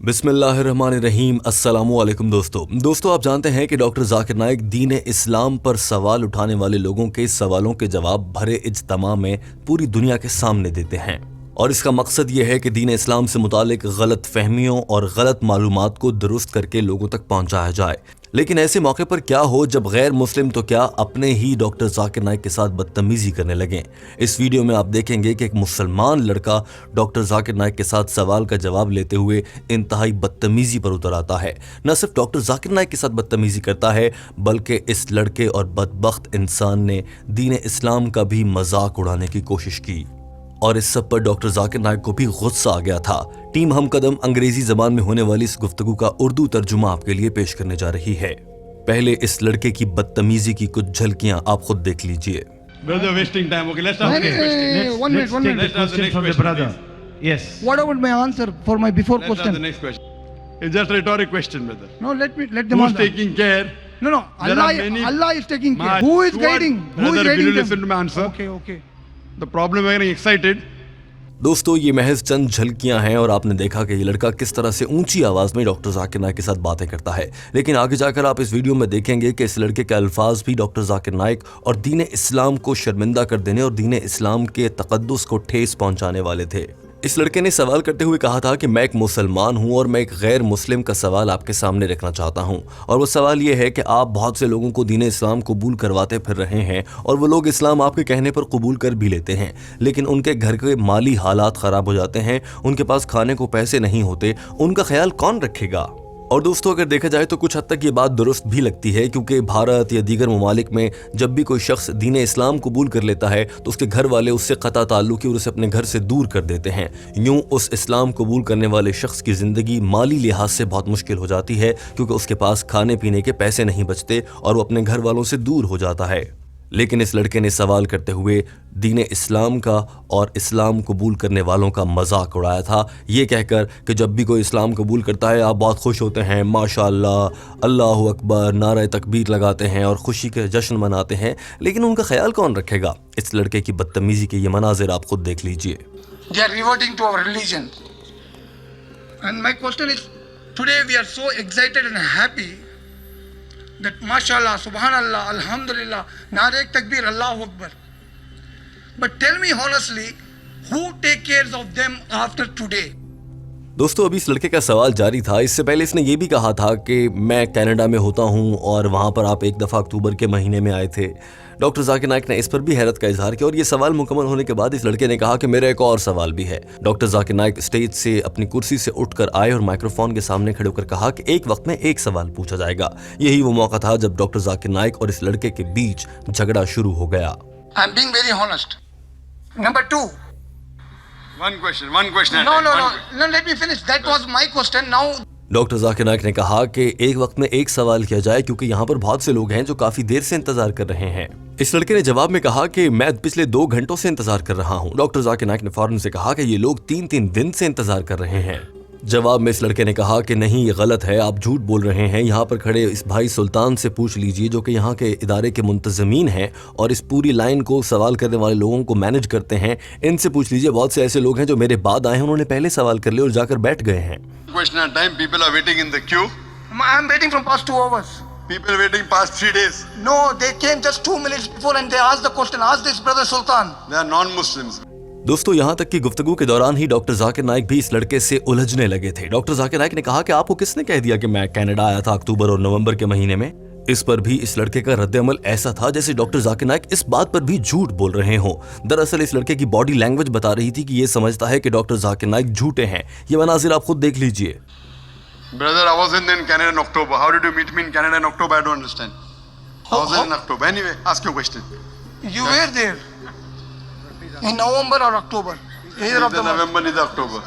बिस्मिल्लाहिर्रहमानिर्रहीम। अस्सलामुअलैकुम दोस्तों आप जानते हैं कि डॉक्टर जाकिर नाइक दीन इस्लाम पर सवाल उठाने वाले लोगों के सवालों के जवाब भरे इज्तिमा में पूरी दुनिया के सामने देते हैं और इसका मकसद ये है कि दीन इस्लाम से मुतालिक गलत फहमियों और गलत मालूमात को दुरुस्त करके लोगों तक पहुंचाया जाए। लेकिन ऐसे मौके पर क्या हो जब गैर मुस्लिम तो क्या अपने ही डॉक्टर जाकिर नाइक के साथ बदतमीजी करने लगे। इस वीडियो में आप देखेंगे कि एक मुसलमान लड़का डॉक्टर जाकिर नाइक के साथ सवाल का जवाब लेते हुए इंतहाई बदतमीजी पर उतर आता है। न सिर्फ डॉक्टर जाकिर नाइक के साथ बदतमीजी करता है बल्कि इस लड़के और बदबख्त इंसान ने दीन इस्लाम का भी मजाक उड़ाने की कोशिश की और इस सब पर डॉक्टर जाकिर नाइक को भी गुस्सा आ गया था। टीम हम कदम अंग्रेजी जबान में होने वाली इस गुफ्तगू का उर्दू तर्जुमा आपके लिए पेश करने जा रही है। पहले इस लड़के की बदतमीजी की कुछ झलकियां आप खुद देख लीजिए। Brother, wasting time. Okay, let's ask the next question. One minute. Let's ask the next from the question, brother. please. Yes. What about my answer for my before Let's ask the question? next question. It's just a rhetoric question, brother. No, let them Who's answer. taking care? No. There Allah, are many- Allah is taking care. My- Who is What? guiding? Who Brother, is will guiding you them? listen to my answer? Okay. The problem is getting excited. दोस्तों ये महज चंद झलकियां हैं और आपने देखा कि ये लड़का किस तरह से ऊंची आवाज में डॉक्टर जाकिर नाइक के साथ बातें करता है। लेकिन आगे जाकर आप इस वीडियो में देखेंगे कि इस लड़के के अल्फाज भी डॉक्टर जाकिर नाइक और दीन इस्लाम को शर्मिंदा कर देने और दीन इस्लाम के तकद्दुस को ठेस पहुंचाने वाले थे। इस लड़के ने सवाल करते हुए कहा था कि मैं एक मुसलमान हूं और मैं एक गैर मुस्लिम का सवाल आपके सामने रखना चाहता हूं और वो सवाल ये है कि आप बहुत से लोगों को दीन इस्लाम कबूल करवाते फिर रहे हैं और वो लोग इस्लाम आपके कहने पर कबूल कर भी लेते हैं, लेकिन उनके घर के माली हालात ख़राब हो जाते हैं, उनके पास खाने को पैसे नहीं होते, उनका ख्याल कौन रखेगा। और दोस्तों अगर देखा जाए तो कुछ हद तक ये बात दुरुस्त भी लगती है, क्योंकि भारत या दीगर ममालिक में जब भी कोई शख्स दीन इस्लाम कबूल कर लेता है तो उसके घर वाले उससे क़ता ताल्लुकी और उसे अपने घर से दूर कर देते हैं। यूं उस इस्लाम कबूल करने वाले शख्स की ज़िंदगी माली लिहाज से बहुत मुश्किल हो जाती है, क्योंकि उसके पास खाने पीने के पैसे नहीं बचते और वो अपने घर वालों से दूर हो जाता है। लेकिन इस लड़के ने सवाल करते हुए दीन इस्लाम का और इस्लाम कबूल करने वालों का मजाक उड़ाया था, ये कहकर कि जब भी कोई इस्लाम कबूल करता है आप बहुत खुश होते हैं, माशाअल्लाह, अल्लाहु अकबर, नारे तकबीर लगाते हैं और खुशी के जश्न मनाते हैं, लेकिन उनका ख्याल कौन रखेगा। इस लड़के की बदतमीजी के ये मनाजिर आप खुद देख लीजिए। They are reverting to our religion. And my question is, today we are so excited and happy that mashallah, subhanallah, alhamdulillah, nare takbir, Allahu Akbar. But tell me honestly, who take care of them after today? दोस्तों अभी इस लड़के का सवाल जारी था। इससे पहले इसने ये भी कहा था कि मैं कनाडा में होता हूं और वहां पर आप एक दफ़ा अक्टूबर के महीने में आए थे। डॉक्टर जाकिर नाइक ने इस पर भी हैरत का इजहार किया और ये सवाल मुकम्मल होने के बाद इस लड़के ने कहा कि मेरा एक और सवाल भी है। डॉक्टर जाकिर नाइक स्टेज से अपनी कुर्सी से उठकर आए और माइक्रोफोन के सामने खड़े होकर कहा कि एक वक्त में एक सवाल पूछा जाएगा। यही वो मौका था जब डॉक्टर जाकिर नाइक और इस लड़के के बीच झगड़ा शुरू हो गया। I am being very honest. Number two. One question. No, let me finish. That was my question. Now. Doctor Zakir Naik ने कहा कि एक वक्त में एक सवाल किया जाए, क्योंकि यहाँ पर बहुत से लोग हैं जो काफी देर से इंतजार कर रहे हैं। इस लड़के ने जवाब में कहा कि मैं पिछले 2 घंटों से इंतजार कर रहा हूँ। डॉक्टर जाकिर नाइक ने फौरन से कहा कि ये लोग 3-3 दिन से इंतजार कर रहे हैं। जवाब में इस लड़के ने कहा कि नहीं, ये गलत है, आप झूठ बोल रहे हैं। यहाँ पर खड़े इस भाई सुल्तान से पूछ लीजिए जो कि यहाँ के इदारे के मुंतज़मीन हैं और इस पूरी लाइन को सवाल करने वाले लोगों को मैनेज करते हैं। इनसे पूछ लीजिए, बहुत से ऐसे लोग हैं जो मेरे बाद आए हैं, उन्होंने पहले सवाल कर लिए और जाकर बैठ गए हैं। Question at time. People are waiting in the queue. I am waiting from past 2 hours. People waiting past 3 days. No, they came just 2 minutes before and they asked the question. Ask this brother Sultan. They are non-Muslims. दोस्तों यहाँ तक कि गुफ्तगू के दौरान ही doctor Zakir Naik भी इस लड़के से उलझने लगे थे। डॉक्टर जाकिर नाइक ने कहा कि आपको किसने कह दिया कि मैं कनाडा आया था अक्टूबर और नवंबर के महीने में। इस पर भी इस लड़के का रद्द-ए-अमल ऐसा था जैसे डॉक्टर जाकिर नाइक इस बात पर भी झूठ बोल रहे हों। दरअसल इस लड़के की बॉडी लैंग्वेज बता रही थी कि ये समझता है कि डॉक्टर जाकिर नाइक झूठे हैं। ये मनाजिर आप खुद देख लीजिए। Brother, I was in Canada in October. How did you meet me in Canada in October? I don't understand. I was in October. Anyway, ask your question. You were there in November or October. Either of Neither them. November, neither October.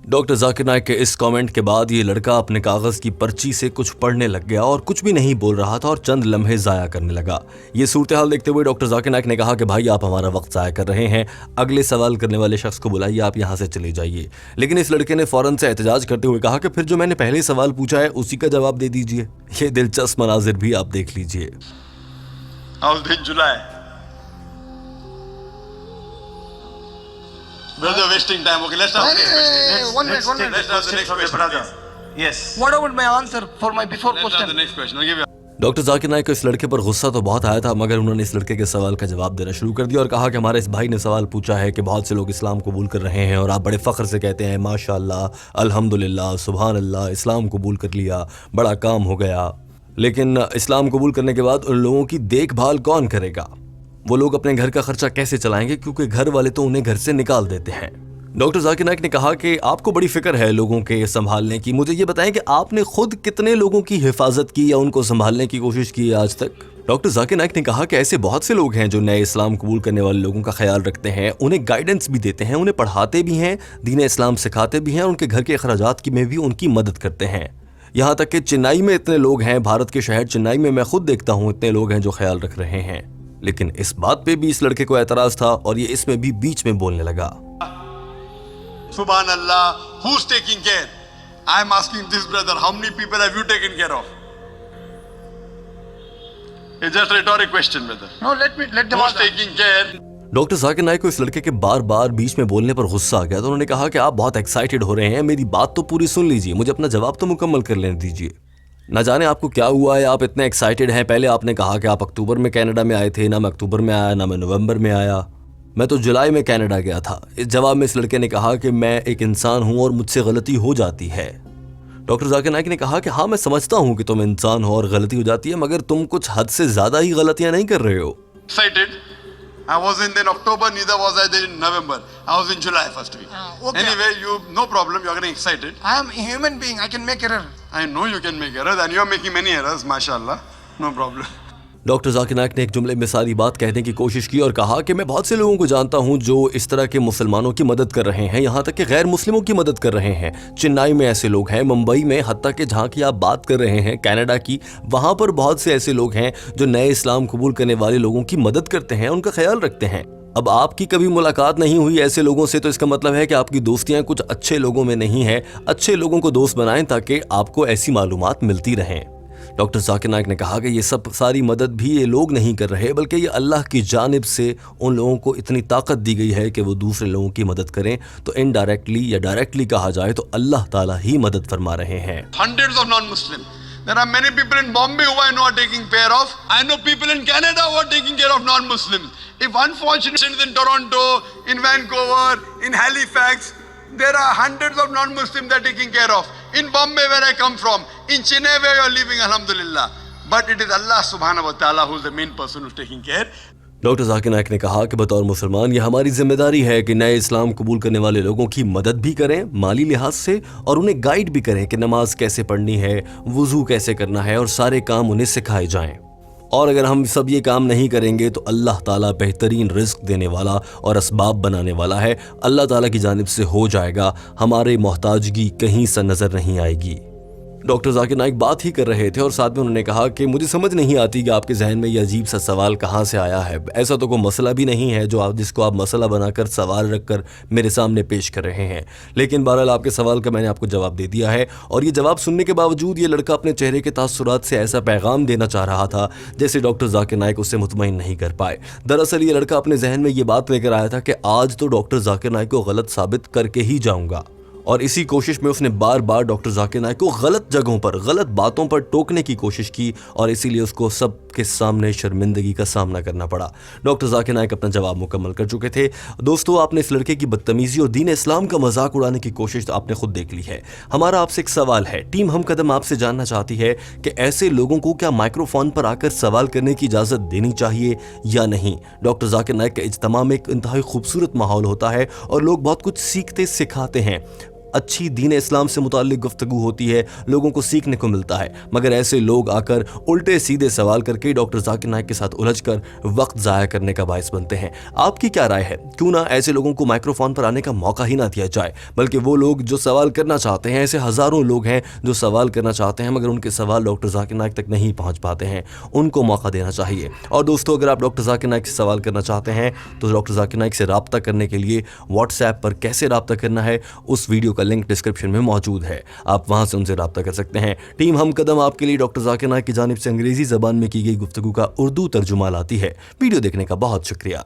Doctor Zakir Naik के इस comment के बाद ये लड़का अपने कागज़ की पर्ची से कुछ पढ़ने लग गया और कुछ भी नहीं बोल रहा था और चंद लम्हे ज़ाया करने लगा। ये सूरत हाल देखते हुए डॉक्टर जाकिर नाइक ने कहा कि भाई आप हमारा वक्त ज़ाया कर रहे हैं, अगले सवाल करने वाले शख्स को बुलाइए, आप यहाँ से चले जाइए। लेकिन इस लड़के ने फ़ौरन से एहतजाज करते हुए कहा कि फिर जो मैंने पहले सवाल पूछा है उसी का जवाब दे दीजिए। ये दिलचस्प मनाजिर भी आप देख लीजिए। I was in July. Brother, wasting time. Okay, let's have the next question. Hey, one minute, one minute. Let's have the next question. brother. please. Yes. What about my answer for my before Let's have the question? next question. I'll give you. Doctor Zakir Naik को इस लड़के पर गुस्सा तो बहुत आया था, मगर उन्होंने इस लड़के के सवाल का जवाब देना शुरू कर दिया और कहा कि हमारे इस भाई ने सवाल पूछा है कि बहुत से लोग इस्लाम कबूल कर रहे हैं और आप बड़े फ़ख्र से कहते हैं माशाअल्लाह, अल्हम्दुलिल्लाह, सुभान अल्लाह, इस्लाम कबूल कर लिया, बड़ा काम हो गया। लेकिन इस्लाम कबूल करने के बाद उन लोगों की देखभाल कौन करेगा? वो लोग अपने घर का खर्चा कैसे चलाएंगे, क्योंकि घर वाले तो उन्हें घर से निकाल देते हैं। डॉक्टर जाकिर नाइक ने कहा कि आपको बड़ी फिक्र है लोगों के संभालने की। मुझे ये बताएं कि आपने खुद कितने लोगों की हिफाजत की या उनको संभालने की कोशिश की है आज तक? डॉक्टर जाकिर नाइक ने कहा कि ऐसे बहुत से लोग हैं जो नए इस्लाम कबूल करने वाले लोगों का ख्याल रखते हैं, उन्हें गाइडेंस भी देते हैं, उन्हें पढ़ाते भी हैं, दीन इस्लाम सिखाते भी हैं और उनके घर के अखराजात की में भी उनकी मदद करते हैं। यहाँ तक कि चेन्नई में इतने लोग हैं, भारत के शहर चेन्नई में मैं खुद देखता हूँ इतने लोग हैं जो ख्याल रख रहे हैं। लेकिन इस बात पे भी इस लड़के को एतराज था और ये इसमें भी बीच में बोलने लगा। Subhanallah, who's taking care? I'm asking this brother, how many people have you taken care of? It's just a rhetoric question, brother. No, let them Who's answer. taking care? Doctor Zakir Naik को इस लड़के के बार बार बीच में बोलने पर गुस्सा आ गया तो उन्होंने कहा कि आप बहुत एक्साइटेड हो रहे हैं, मेरी बात तो पूरी सुन लीजिए, मुझे अपना जवाब तो मुकम्मल कर लेने दीजिए। ना जाने आपको क्या हुआ है, आप इतने एक्साइटेड हैं। पहले आपने कहा कि आप अक्टूबर में कनाडा में आए थे, ना मैं अक्टूबर में आया, ना मैं नवंबर में आया, मैं तो जुलाई में कनाडा गया था। इस जवाब में इस लड़के ने कहा कि मैं एक इंसान हूं और मुझसे गलती हो जाती है। डॉक्टर जाकिर नाइक ने कहा कि हाँ, मैं समझता हूं कि तुम इंसान हो और गलती हो जाती है, मगर तुम कुछ हद से ज्यादा ही गलतियां नहीं कर रहे हो। Excited? I wasn't in October, neither was I there in November. I was in July first week. Okay. Anyway, no problem. You're getting excited. I am a human being. I can make error. I know you can make errors, and you're making many errors. MashaAllah, no problem. Doctor Zakir Naik ने एक जुमले में सारी बात कहने की कोशिश की और कहा कि मैं बहुत से लोगों को जानता हूं जो इस तरह के मुसलमानों की मदद कर रहे हैं, यहां तक कि गैर मुस्लिमों की मदद कर रहे हैं। चेन्नई में ऐसे लोग हैं, मुंबई में, हत्ता कि जहां की आप बात कर रहे हैं कनाडा की, वहां पर बहुत से ऐसे लोग हैं जो नए इस्लाम कबूल करने वाले लोगों की मदद करते हैं, उनका ख्याल रखते हैं। अब आपकी कभी मुलाकात नहीं हुई ऐसे लोगों से तो इसका मतलब है कि आपकी दोस्तियां कुछ अच्छे लोगों में नहीं है। अच्छे लोगों को दोस्त बनाएं ताकि आपको ऐसी मालूमात मिलती रहें। डॉक्टर जाकिर नाइक ने कहा कि ये सब सारी मदद भी ये लोग नहीं कर रहे, बल्कि ये अल्लाह की जानिब से उन लोगों को इतनी ताकत दी गई है कि वो दूसरे लोगों की मदद करें। तो इनडायरेक्टली या डायरेक्टली कहा जाए तो अल्लाह ताला ही मदद फरमा रहे हैं। Hundreds of non-Muslims. There are many people in Bombay who I know are taking care of. I know people in Canada who are taking care of non-Muslims. If unfortunately in Toronto, in Vancouver, in Halifax, there are hundreds of non-Muslims that are taking care of. In Bombay where I come from, in Chennai where you are living, alhamdulillah. But it is Allah subhanahu wa ta'ala who is the main person who is taking care. Doctor Zakir Naik ने कहा कि बतौर मुसलमान ये हमारी जिम्मेदारी है कि नए इस्लाम कबूल करने वाले लोगों की मदद भी करें माली लिहाज से और उन्हें गाइड भी करें कि नमाज कैसे पढ़नी है, वुजू कैसे करना है और सारे काम उन्हें सिखाए जाएं। और अगर हम सब ये काम नहीं करेंगे तो अल्लाह ताला बेहतरीन रिस्क देने वाला और असबाब बनाने वाला है। अल्लाह ताला की जानिब से हो जाएगा, हमारे मोहताजगी कहीं से नज़र नहीं आएगी। डॉक्टर जाकिर नाइक बात ही कर रहे थे और साथ में उन्होंने कहा कि मुझे समझ नहीं आती कि आपके जहन में ये अजीब सा सवाल कहाँ से आया है। ऐसा तो कोई मसला भी नहीं है जिसको आप मसला बनाकर सवाल रखकर मेरे सामने पेश कर रहे हैं। लेकिन बहरहाल आपके सवाल का मैंने आपको जवाब दे दिया है और ये जवाब सुनने के बावजूद ये लड़का अपने चेहरे के तासुरात से ऐसा पैगाम देना चाह रहा था जैसे डॉक्टर जाकिर नाइक उससे मुतमईन नहीं कर पाए। दरअसल ये लड़का अपने जहन में ये बात लेकर आया था कि आज तो डॉक्टर जाकिर नाइक को गलत साबित करके ही जाऊंगा और इसी कोशिश में उसने बार बार डॉक्टर जाकिर नाइक को गलत जगहों पर, गलत बातों पर टोकने की कोशिश की और इसीलिए उसको सबके सामने शर्मिंदगी का सामना करना पड़ा। डॉक्टर जाकिर नाइक अपना जवाब मुकम्मल कर चुके थे। दोस्तों, आपने इस लड़के की बदतमीजी और दीन इस्लाम का मजाक उड़ाने की कोशिश तो आपने खुद देख ली है। हमारा आपसे एक सवाल है, टीम हम कदम आपसे जानना चाहती है कि ऐसे लोगों को क्या माइक्रोफोन पर आकर सवाल करने की इजाज़त देनी चाहिए या नहीं। डॉक्टर जाकिर नाइक का इज्तिमा में एक इंतहाई खूबसूरत माहौल होता है और लोग बहुत कुछ सीखते सिखाते हैं। अच्छी दीन इस्लाम से मुताल्लिक गुफ्तगू होती है, लोगों को सीखने को मिलता है, मगर ऐसे लोग आकर उल्टे सीधे सवाल करके डॉक्टर जाकिर नाइक के साथ उलझकर वक्त ज़ाया करने का बायस बनते हैं। आपकी क्या राय है? क्यों ना ऐसे लोगों को माइक्रोफोन पर आने का मौका ही ना दिया जाए, बल्कि वो लोग जो सवाल करना चाहते हैं, ऐसे हज़ारों लोग हैं जो सवाल करना चाहते हैं मगर उनके सवाल डॉक्टर जाकिर नाइक तक नहीं पहुँच पाते हैं, उनको मौका देना चाहिए। और दोस्तों, अगर आप डॉक्टर जाकिर नाइक से सवाल करना चाहते हैं तो डॉक्टर जाकिर नाइक से रब्ता करने के लिए व्हाट्सएप पर कैसे रब्ता करना है उस वीडियो का लिंक डिस्क्रिप्शन में मौजूद है, आप वहां से उनसे रब्ता कर सकते हैं। टीम हम कदम आपके लिए डॉक्टर जाकिर नाइक की जानिब से अंग्रेजी ज़बान में की गई गुफ्तगू का उर्दू तर्जुमा लाती है। वीडियो देखने का बहुत शुक्रिया।